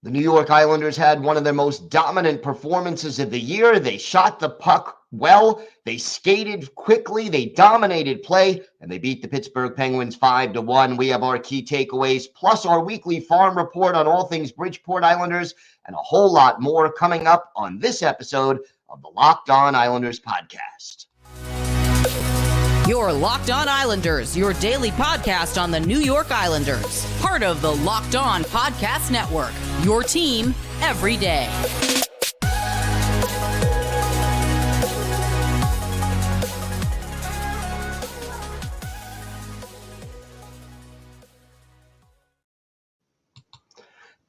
The New York Islanders had one of their most dominant performances of the year. They shot the puck well, they skated quickly, they dominated play, and they beat the Pittsburgh Penguins 5-1. We have our key takeaways, plus our weekly farm report on all things Bridgeport Islanders, and a whole lot more coming up on this episode of the Locked On Islanders podcast. Your Locked On Islanders, your daily podcast on the New York Islanders. Part of the Locked On Podcast Network, your team every day.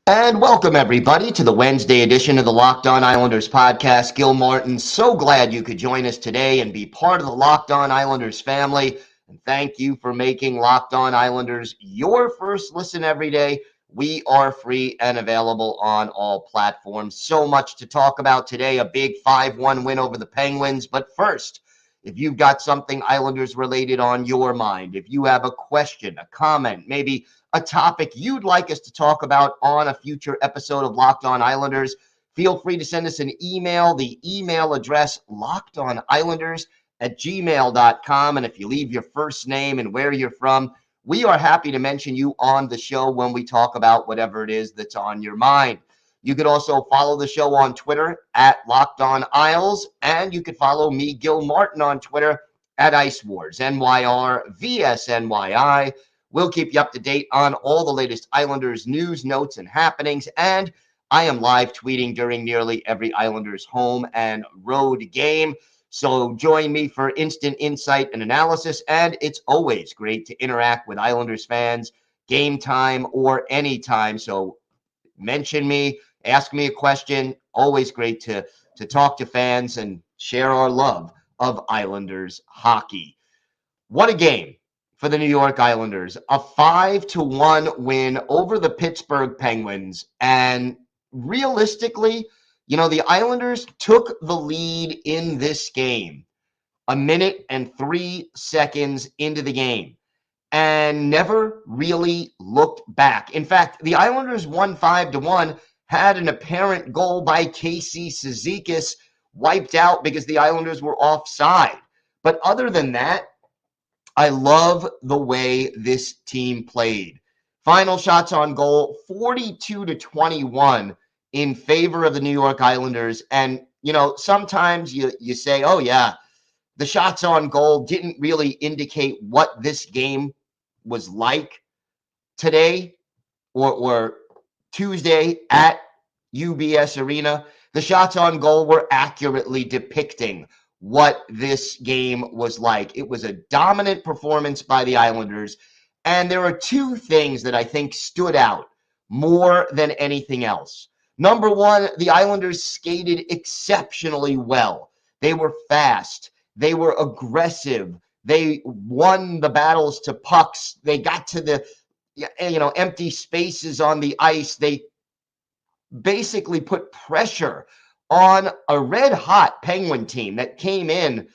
And welcome, everybody, to the Wednesday edition of the Locked On Islanders podcast. Gil Martin, so glad you could join us today and be part of the Locked On Islanders family. And thank you for making Locked On Islanders your first listen every day. We are free and available on all platforms. So much to talk about today, a big 5-1 win over the Penguins. But first, if you've got something Islanders related on your mind, if you have a question, a comment, maybe a topic you'd like us to talk about on a future episode of Locked On Islanders, feel free to send us an email. The email address, lockedonislanders@gmail.com. And if you leave your first name and where you're from, we are happy to mention you on the show when we talk about whatever it is that's on your mind. You could also follow the show on Twitter at Locked On Isles, and you could follow me, Gil Martin, on Twitter at Ice Wars, NYRVSNYI. We'll keep you up to date on all the latest Islanders news, notes, and happenings. And I am live tweeting during nearly every Islanders home and road game. So join me for instant insight and analysis. And it's always great to interact with Islanders fans, game time or anytime. So mention me, ask me a question. Always great to talk to fans and share our love of Islanders hockey. What a game for the New York Islanders, a 5-1 win over the Pittsburgh Penguins. And realistically, the Islanders took the lead in this game 1 minute and 3 seconds into the game and never really looked back. In fact, the Islanders won 5-1, had an apparent goal by Casey Cizikas wiped out because the Islanders were offside. But other than that, I love the way this team played. Final shots on goal, 42-21 in favor of the New York Islanders. And, sometimes you say, oh, yeah, the shots on goal didn't really indicate what this game was like today or Tuesday at UBS Arena. The shots on goal were accurately depicting what this game was like. It was a dominant performance by the Islanders. And there are two things that I think stood out more than anything else. Number one, the Islanders skated exceptionally well. They were fast. They were aggressive. They won the battles to pucks. They got to the empty spaces on the ice. They basically put pressure on a red-hot Penguin team that came in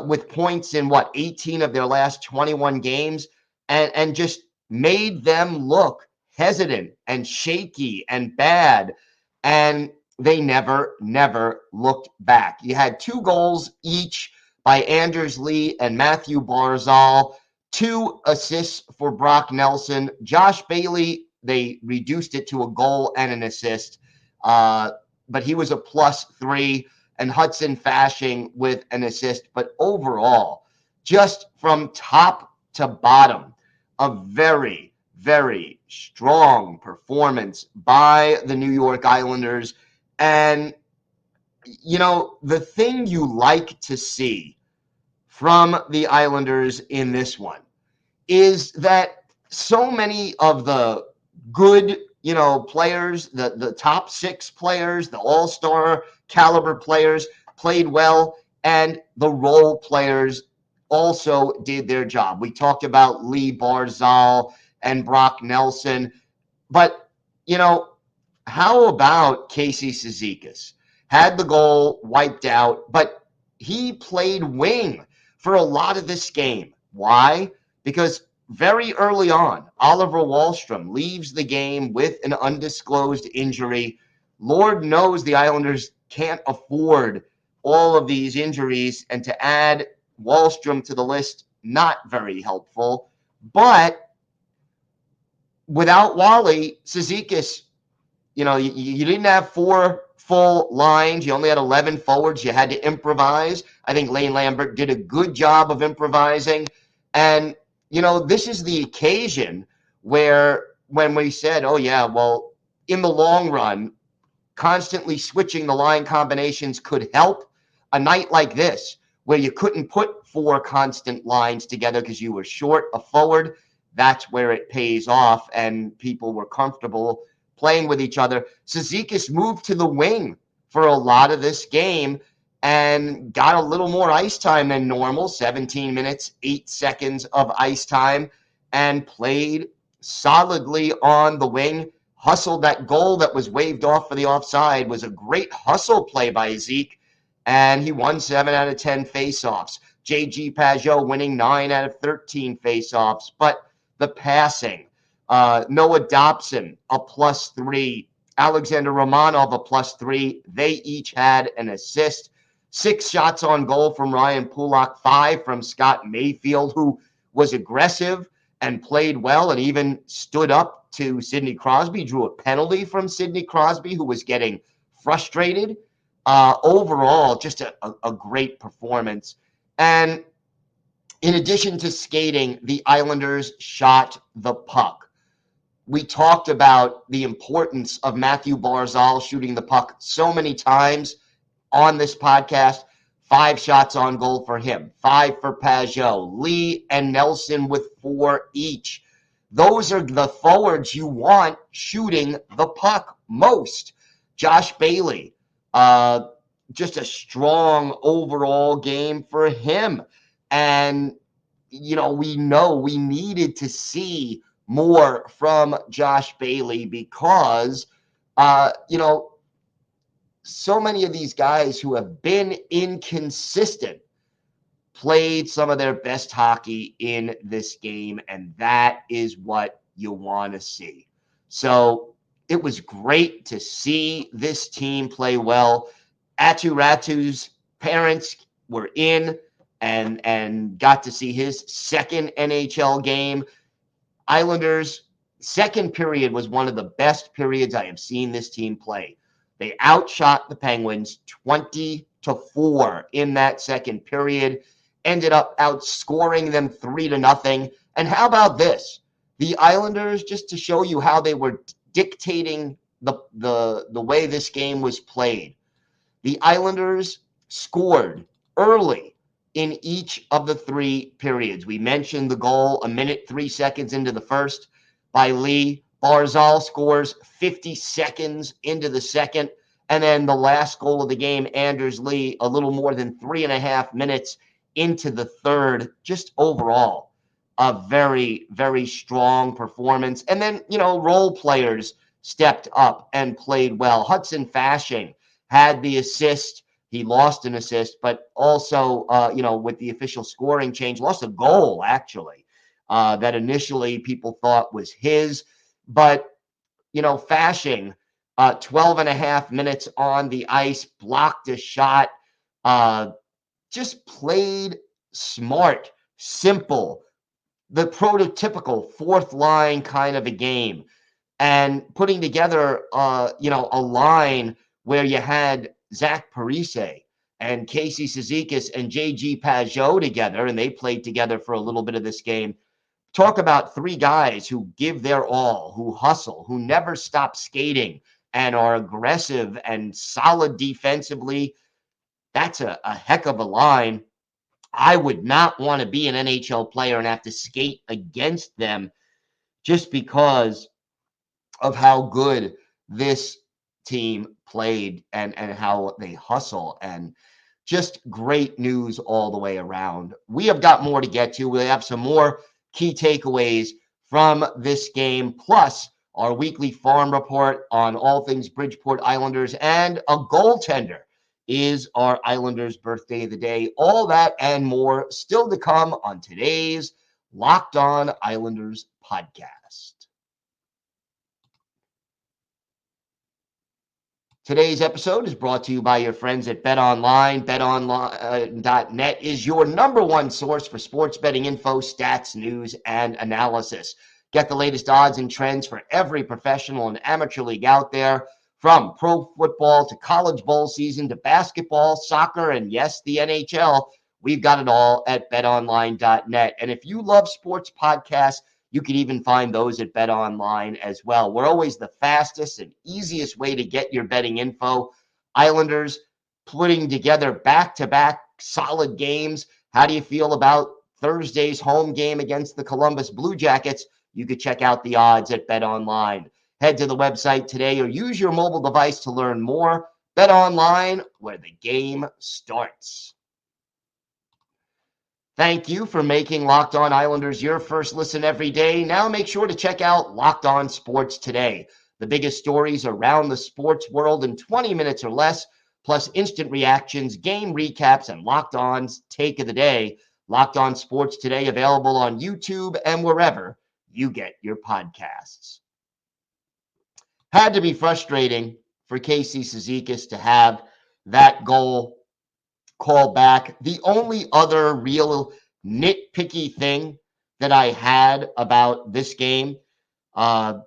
with points in, 18 of their last 21 games and just made them look hesitant and shaky and bad. And they never looked back. You had 2 goals each by Anders Lee and Matthew Barzal, 2 assists for Brock Nelson. Josh Bailey, they reduced it to a goal and an assist. But he was a +3, and Hudson Fasching with an assist. But overall, just from top to bottom, a very, very strong performance by the New York Islanders. And, the thing you like to see from the Islanders in this one is that so many of the good players, the top 6 players, the all-star caliber players played well, and the role players also did their job. We talked about Lee Barzal and Brock Nelson, but, how about Casey Cizikas? Had the goal wiped out, but he played wing for a lot of this game. Why? Because very early on, Oliver Wahlstrom leaves the game with an undisclosed injury. Lord knows the Islanders can't afford all of these injuries, and to add Wahlstrom to the list, not very helpful. But without Wally, Cizikas, you didn't have 4 full lines. You only had 11 forwards. You had to improvise. I think Lane Lambert did a good job of improvising. And, this is the occasion where when we said, oh, yeah, well, in the long run, constantly switching the line combinations could help. A night like this, where you couldn't put 4 constant lines together because you were short a forward, that's where it pays off, and people were comfortable playing with each other. Cizikas moved to the wing for a lot of this game and got a little more ice time than normal, 17 minutes, 8 seconds of ice time, and played solidly on the wing. Hustled that goal that was waved off for the offside was a great hustle play by Zeke, and he won 7 out of 10 faceoffs. J.G. Pageau winning 9 out of 13 faceoffs. But the passing, Noah Dobson, a +3. Alexander Romanov, a +3. They each had an assist. 6 shots on goal from Ryan Pulock, 5 from Scott Mayfield, who was aggressive and played well and even stood up to Sidney Crosby, drew a penalty from Sidney Crosby, who was getting frustrated. Overall, just a great performance. And in addition to skating, the Islanders shot the puck. We talked about the importance of Matthew Barzal shooting the puck so many times on this podcast. 5 shots on goal for him, 5 for Pageau, Lee and Nelson with 4 each. Those are the forwards you want shooting the puck most. Josh Bailey, just a strong overall game for him. And, we know we needed to see more from Josh Bailey because, so many of these guys who have been inconsistent played some of their best hockey in this game, and that is what you want to see. So it was great to see this team play well. Atu Ratu's parents were in and got to see his second NHL game. Islanders' second period was one of the best periods I have seen this team play. They outshot the Penguins 20-4 in that second period, ended up outscoring them 3-0. And how about this? The Islanders, just to show you how they were dictating the way this game was played, the Islanders scored early in each of the 3 periods. We mentioned the goal 1:03 into the first by Lee. Barzal scores 50 seconds into the second. And then the last goal of the game, Anders Lee, a little more than 3.5 minutes into the third. Just overall, a very, very strong performance. And then, role players stepped up and played well. Hudson Fasching had the assist. He lost an assist, but also, with the official scoring change, lost a goal, actually, that initially people thought was his. But, Fasching, 12.5 minutes on the ice, blocked a shot, just played smart, simple, the prototypical 4th line kind of a game. And putting together, a line where you had Zach Parise and Casey Cizikas and J.G. Pageau together, and they played together for a little bit of this game. Talk about 3 guys who give their all, who hustle, who never stop skating, and are aggressive and solid defensively. That's a heck of a line. I would not want to be an NHL player and have to skate against them just because of how good this team played and how they hustle, and just great news all the way around. We have got more to get to. We have some more key takeaways from this game, plus our weekly farm report on all things Bridgeport Islanders, and a goaltender is our Islanders birthday of the day. All that and more still to come on today's Locked On Islanders podcast. Today's episode is brought to you by your friends at BetOnline. BetOnline.net is your number one source for sports betting info, stats, news, and analysis. Get the latest odds and trends for every professional and amateur league out there, from pro football to college bowl season to basketball, soccer, and yes, the NHL. We've got it all at BetOnline.net. And if you love sports podcasts, you can even find those at BetOnline as well. We're always the fastest and easiest way to get your betting info. Islanders putting together back-to-back solid games. How do you feel about Thursday's home game against the Columbus Blue Jackets? You could check out the odds at BetOnline. Head to the website today or use your mobile device to learn more. BetOnline, where the game starts. Thank you for making Locked On Islanders your first listen every day. Now make sure to check out Locked On Sports Today. The biggest stories around the sports world in 20 minutes or less, plus instant reactions, game recaps, and Locked On's Take of the Day. Locked On Sports Today, available on YouTube and wherever you get your podcasts. Had to be frustrating for Casey Cizikas to have that goal called back. The only other real nitpicky thing that I had about this game, the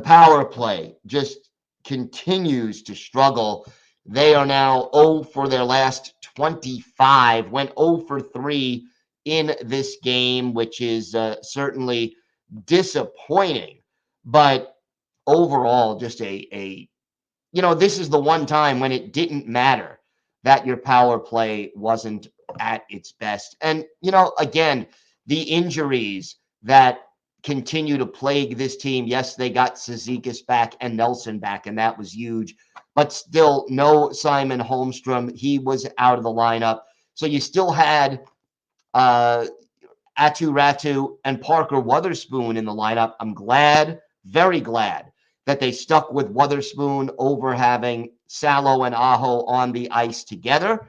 power play just continues to struggle. They are now 0 for their last 25, went 0 for 3 in this game, which is certainly disappointing. But overall, just this is the one time when it didn't matter that your power play wasn't at its best. And, again, the injuries that continue to plague this team. Yes, they got Cizikas back and Nelson back, and that was huge. But still, no Simon Holmstrom. He was out of the lineup. So you still had Atu Ratu and Parker Wotherspoon in the lineup. I'm glad, very glad, that they stuck with Wotherspoon over having Salo and Aho on the ice together.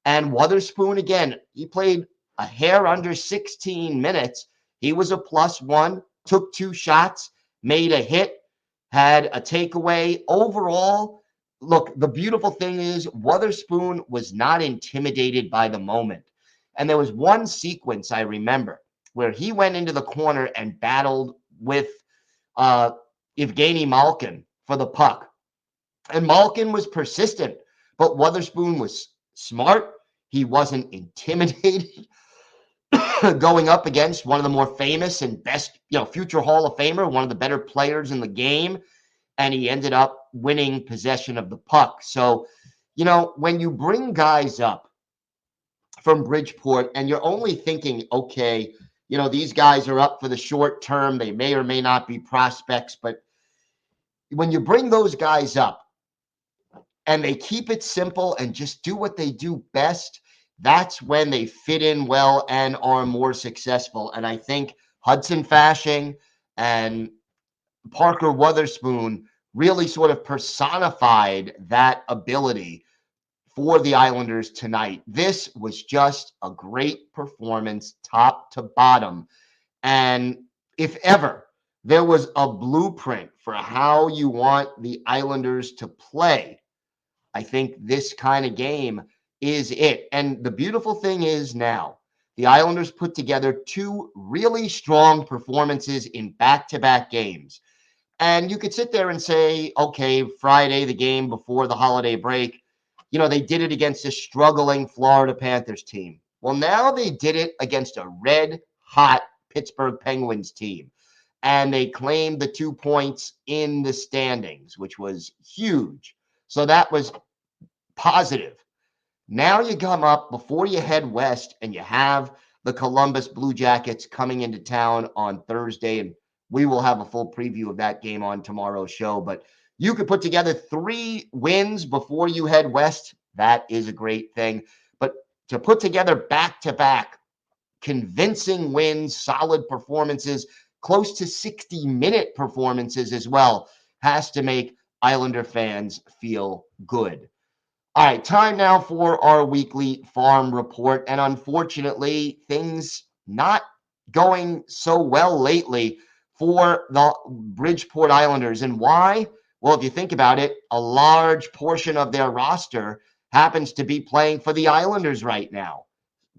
And Wotherspoon, again, he played a hair under 16 minutes. He was a +1, took 2 shots, made a hit, had a takeaway. Overall, look, the beautiful thing is Wotherspoon was not intimidated by the moment. And there was one sequence I remember where he went into the corner and battled with Evgeny Malkin for the puck. And Malkin was persistent, but Wotherspoon was smart. He wasn't intimidated going up against one of the more famous and best, future Hall of Famer, one of the better players in the game. And he ended up winning possession of the puck. So, when you bring guys up from Bridgeport and you're only thinking, okay, these guys are up for the short term. They may or may not be prospects, but when you bring those guys up and they keep it simple and just do what they do best, that's when they fit in well and are more successful. And I think Hudson Fasching and Parker Wotherspoon really sort of personified that ability for the Islanders tonight. This was just a great performance, top to bottom. And if ever there was a blueprint for how you want the Islanders to play, I think this kind of game is it. And the beautiful thing is now the Islanders put together 2 really strong performances in back-to-back games. And you could sit there and say, okay, Friday, the game before the holiday break, they did it against a struggling Florida Panthers team. Well, now they did it against a red-hot Pittsburgh Penguins team. And they claimed the 2 points in the standings, which was huge. So that was positive. Now you come up before you head west and you have the Columbus Blue Jackets coming into town on Thursday. And we will have a full preview of that game on tomorrow's show. But you could put together 3 wins before you head west. That is a great thing. But to put together back-to-back convincing wins, solid performances, close to 60-minute performances as well, has to make Islander fans feel good. All right, time now for our weekly farm report. And unfortunately, things not going so well lately for the Bridgeport Islanders. And why? Well, if you think about it, a large portion of their roster happens to be playing for the Islanders right now.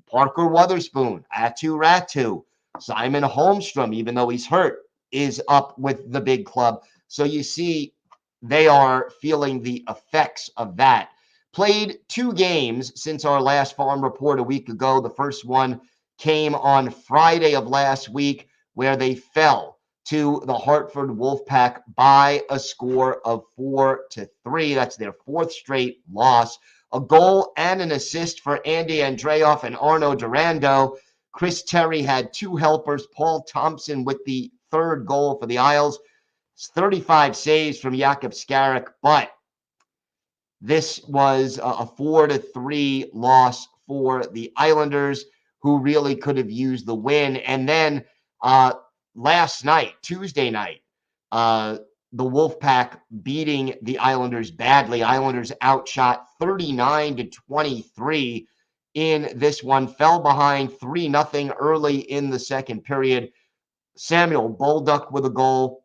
Parker Wotherspoon, Atu Ratu, Simon Holmstrom, even though he's hurt, is up with the big club. So you see, they are feeling the effects of that. Played 2 games since our last farm report a week ago. The first one came on Friday of last week, where they fell to the Hartford Wolfpack by a score of 4-3. That's their 4th straight loss. A goal and an assist for Andy Andreoff and Arno Durando. Chris Terry had 2 helpers. Paul Thompson with the 3rd goal for the Isles. 35 saves from Jakub Skarek, but this was a 4-3 loss for the Islanders, who really could have used the win. And then last night, Tuesday night, the Wolfpack beating the Islanders badly. Islanders outshot 39-23 in this one, fell behind 3-0 early in the second period. Samuel Bolduc with a goal,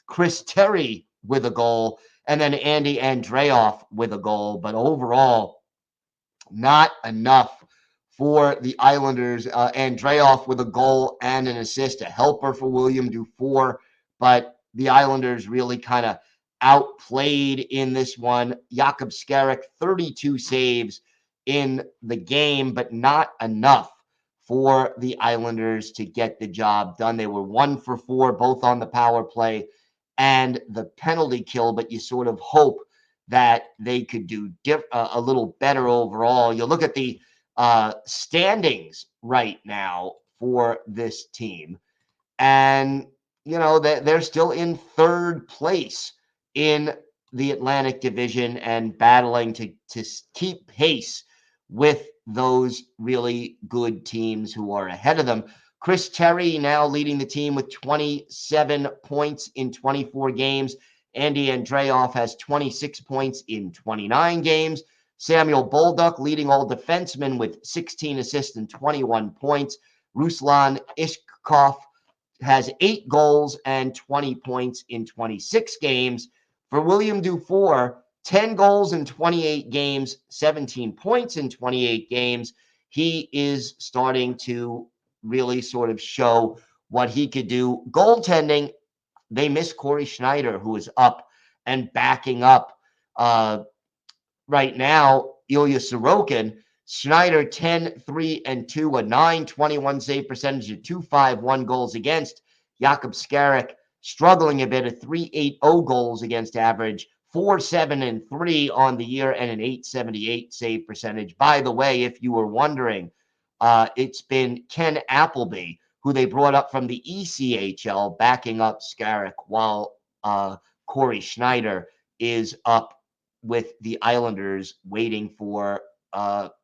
Chris Terry with a goal, and then Andy Andreoff with a goal. But overall, not enough for the Islanders. Andreoff with a goal and an assist, a helper for William Dufour, but the Islanders really kind of outplayed in this one. Jakub Skarek, 32 saves in the game, but not enough for the Islanders to get the job done. They were 1 for 4, both on the power play and the penalty kill, but you sort of hope that they could do a little better overall. You look at the standings right now for this team, and they're still in 3rd place in the Atlantic Division and battling to keep pace with those really good teams who are ahead of them. Chris Terry now leading the team with 27 points in 24 games. Andy Andreoff has 26 points in 29 games. Samuel Bolduc leading all defensemen with 16 assists and 21 points. Ruslan Ishkov has 8 goals and 20 points in 26 games. For William Dufour, 10 goals in 28 games, 17 points in 28 games. He is starting to really sort of show what he could do. Goaltending, they miss Corey Schneider, who is up and backing up right now Ilya Sorokin. Schneider 10-3-2, a 9.21 save percentage, a 2.51 goals against. Jakub Skarek struggling a bit, a 3.80 goals against average, 4.7-3 on the year, and an 8.78 save percentage. By the way, if you were wondering, it's been Ken Appleby, who they brought up from the ECHL, backing up Skarek, while Corey Schneider is up with the Islanders, waiting for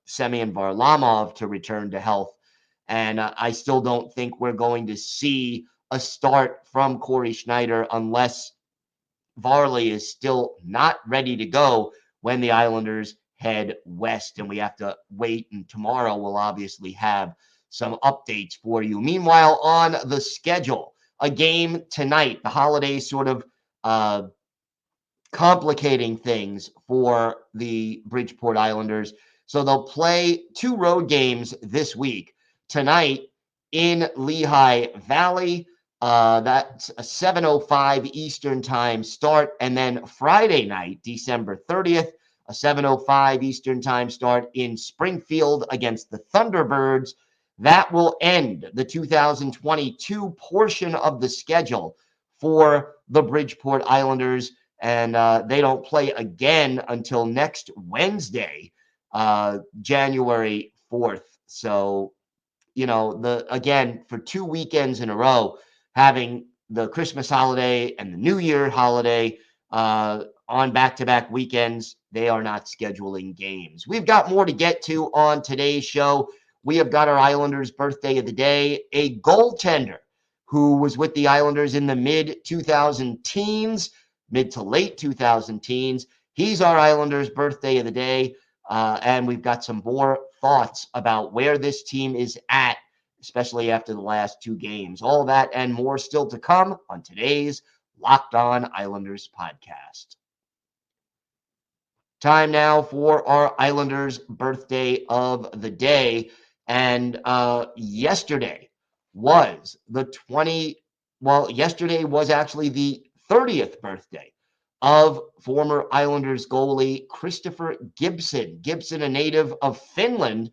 Semyon Varlamov to return to health. And I still don't think we're going to see a start from Corey Schneider unless Varley is still not ready to go when the Islanders head west. And we have to wait. And tomorrow we'll obviously have some updates for you. Meanwhile, on the schedule, a game tonight. The holidays sort of complicating things for the Bridgeport Islanders. So they'll play 2 road games this week. Tonight in Lehigh Valley, that's a 7:05 Eastern time start. And then Friday night, December 30th, a 7:05 Eastern time start in Springfield against the Thunderbirds. That will end the 2022 portion of the schedule for the Bridgeport Islanders. And they don't play again until next Wednesday, January 4th. So, again, for 2 weekends in a row, having the Christmas holiday and the New Year holiday on back-to-back weekends, they are not scheduling games. We've got more to get to on today's show. We have got our Islanders birthday of the day, a goaltender who was with the Islanders in the mid-2000 teens, mid to late 2000 teens. He's our Islanders birthday of the day. And we've got some more thoughts about where this team is at especially after the last two games. All that and more still to come on today's Locked On Islanders podcast. Time now for our Islanders birthday of the day. And yesterday was yesterday was actually the 30th birthday of former Islanders goalie Christopher Gibson. Gibson, a native of Finland,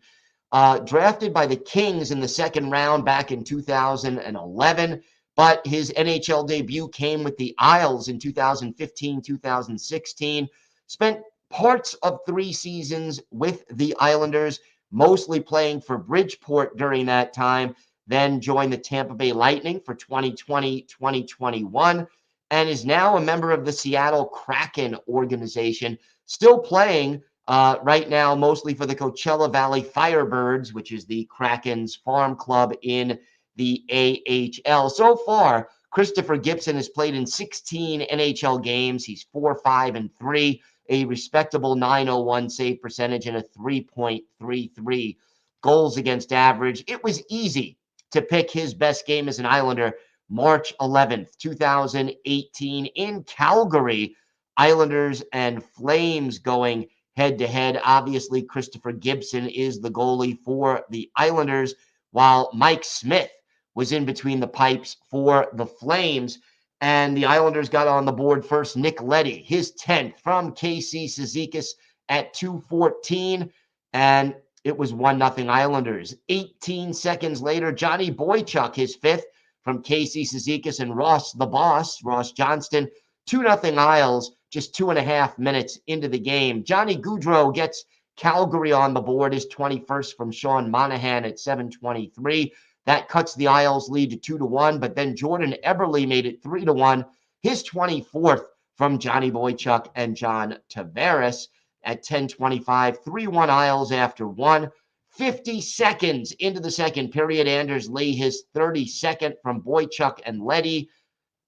drafted by the Kings in the second round back in 2011. But his NHL debut came with the Isles in 2015, 2016. Spent parts of 3 seasons with the Islanders, mostly playing for Bridgeport during that time, then joined the Tampa Bay Lightning for 2020, 2021, and is now a member of the Seattle Kraken organization, still playing right now mostly for the Coachella Valley Firebirds, which is the Kraken's farm club in the AHL. So far, Christopher Gibson has played in 16 NHL games. He's 4-5-3, a respectable .901 save percentage, and a 3.33 goals against average. It was easy to pick his best game as an Islander, March 11th, 2018 in Calgary. Islanders and Flames going head-to-head. Obviously, Christopher Gibson is the goalie for the Islanders, while Mike Smith was in between the pipes for the Flames. And the Islanders got on the board first. Nick Leddy, his 10th from KC Cizikas at 2:14. And it was 1-0 Islanders. 18 seconds later, Johnny Boychuk, his 5th from KC Cizikas and Ross Johnston, 2-0 Isles, just 2.5 minutes into the game. Johnny Gaudreau gets Calgary on the board, his 21st from Sean Monahan at 7:23. That cuts the Isles lead to 2-1, but then Jordan Eberle made it 3-1, his 24th from Johnny Boychuk and John Tavares at 10:25. 3-1 Isles after 1. 50 seconds into the second period, Anders Lee, his 32nd from Boychuk and Leddy,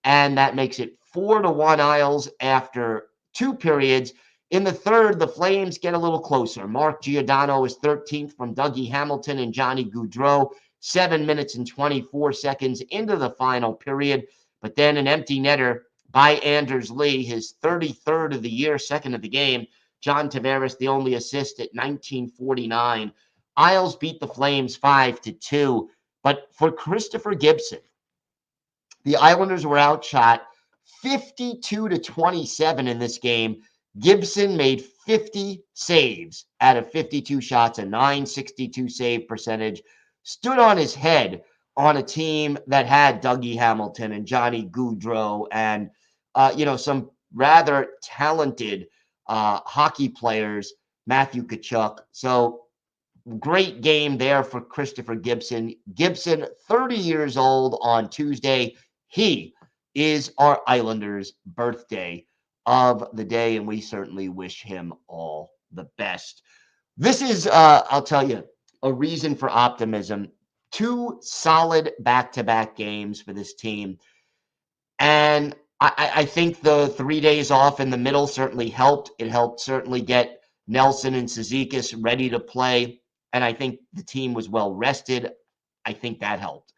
and that makes it 4-1 Isles after 2 periods. In the third, the Flames get a little closer. Mark Giordano is 13th from Dougie Hamilton and Johnny Gaudreau, 7 minutes and 24 seconds into the final period. But then an empty netter by Anders Lee, his 33rd of the year, 2nd of the game. John Tavares, the only assist at 19:49. Isles beat the Flames 5-2. But for Christopher Gibson, the Islanders were outshot 52-27 in this game. Gibson made 50 saves out of 52 shots, a .962 save percentage, stood on his head on a team that had Dougie Hamilton and Johnny Gaudreau and, some rather talented hockey players, Matthew Tkachuk. So great game there for Christopher Gibson. Gibson, 30 years old on Tuesday. He is our Islanders' birthday of the day, and we certainly wish him all the best. This is, I'll tell you, a reason for optimism. 2 solid back-to-back games for this team. And I think the 3 days off in the middle certainly helped. It helped certainly get Nelson and Cizikas ready to play. And I think the team was well rested. I think that helped.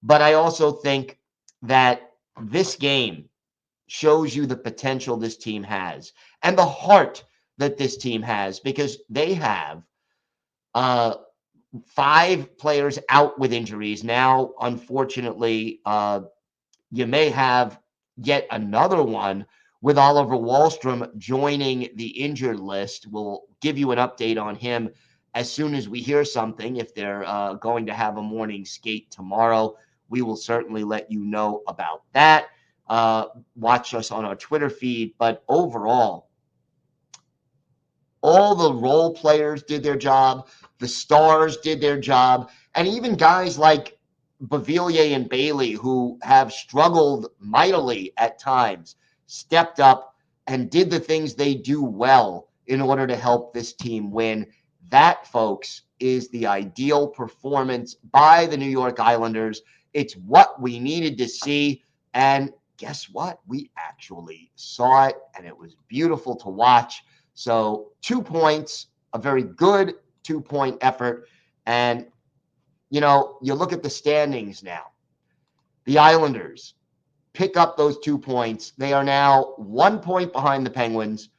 But I also think that this game shows you the potential this team has and the heart that this team has, because they have 5 players out with injuries. Now, unfortunately, you may have yet another one with Oliver Wahlstrom joining the injured list. We'll give you an update on him as soon as we hear something. If they're going to have a morning skate tomorrow, we will certainly let you know about that. Watch us on our Twitter feed. But overall, all the role players did their job. The stars did their job. And even guys like Beauvillier and Bailey, who have struggled mightily at times, stepped up and did the things they do well in order to help this team win. That, folks, is the ideal performance by the New York Islanders. It's what we needed to see. And guess what? We actually saw it, and it was beautiful to watch. So 2 points, a very good 2-point effort. And you look at the standings now. The Islanders pick up those 2 points. They are now 1 point behind the Penguins,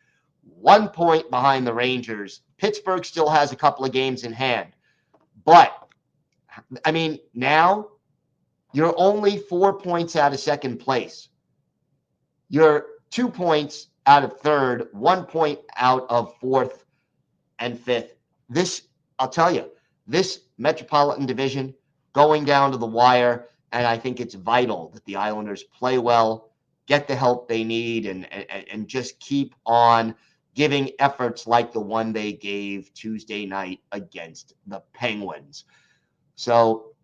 1 point behind the Rangers. Pittsburgh still has a couple of games in hand. But, I mean, now you're only 4 points out of second place. You're 2 points out of third, 1 point out of fourth and fifth. I'll tell you, this Metropolitan Division going down to the wire, and I think it's vital that the Islanders play well, get the help they need, and just keep on giving efforts like the one they gave Tuesday night against the Penguins. So,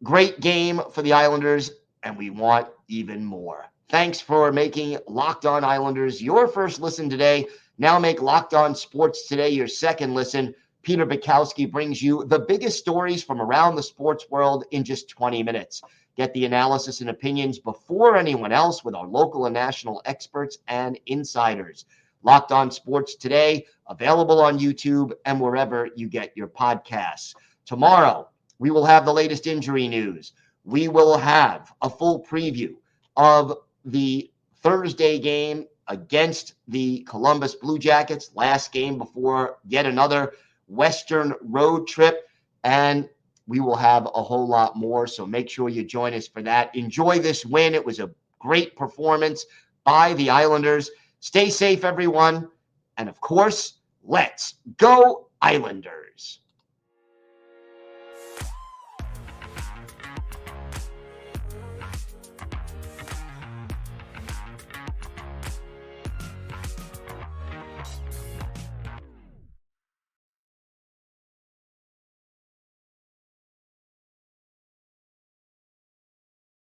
great game for the Islanders, and we want even more. Thanks for making Locked On Islanders your first listen today. Now make Locked On Sports Today your second listen. Peter Bukowski brings you the biggest stories from around the sports world in just 20 minutes. Get the analysis and opinions before anyone else with our local and national experts and insiders. Locked On Sports Today, available on YouTube and wherever you get your podcasts. Tomorrow, we will have the latest injury news. We will have a full preview of the Thursday game against the Columbus Blue Jackets, last game before yet another Western road trip, and we will have a whole lot more, so make sure you join us for that. Enjoy this win. It was a great performance by the Islanders. Stay safe, everyone, and of course, let's go Islanders.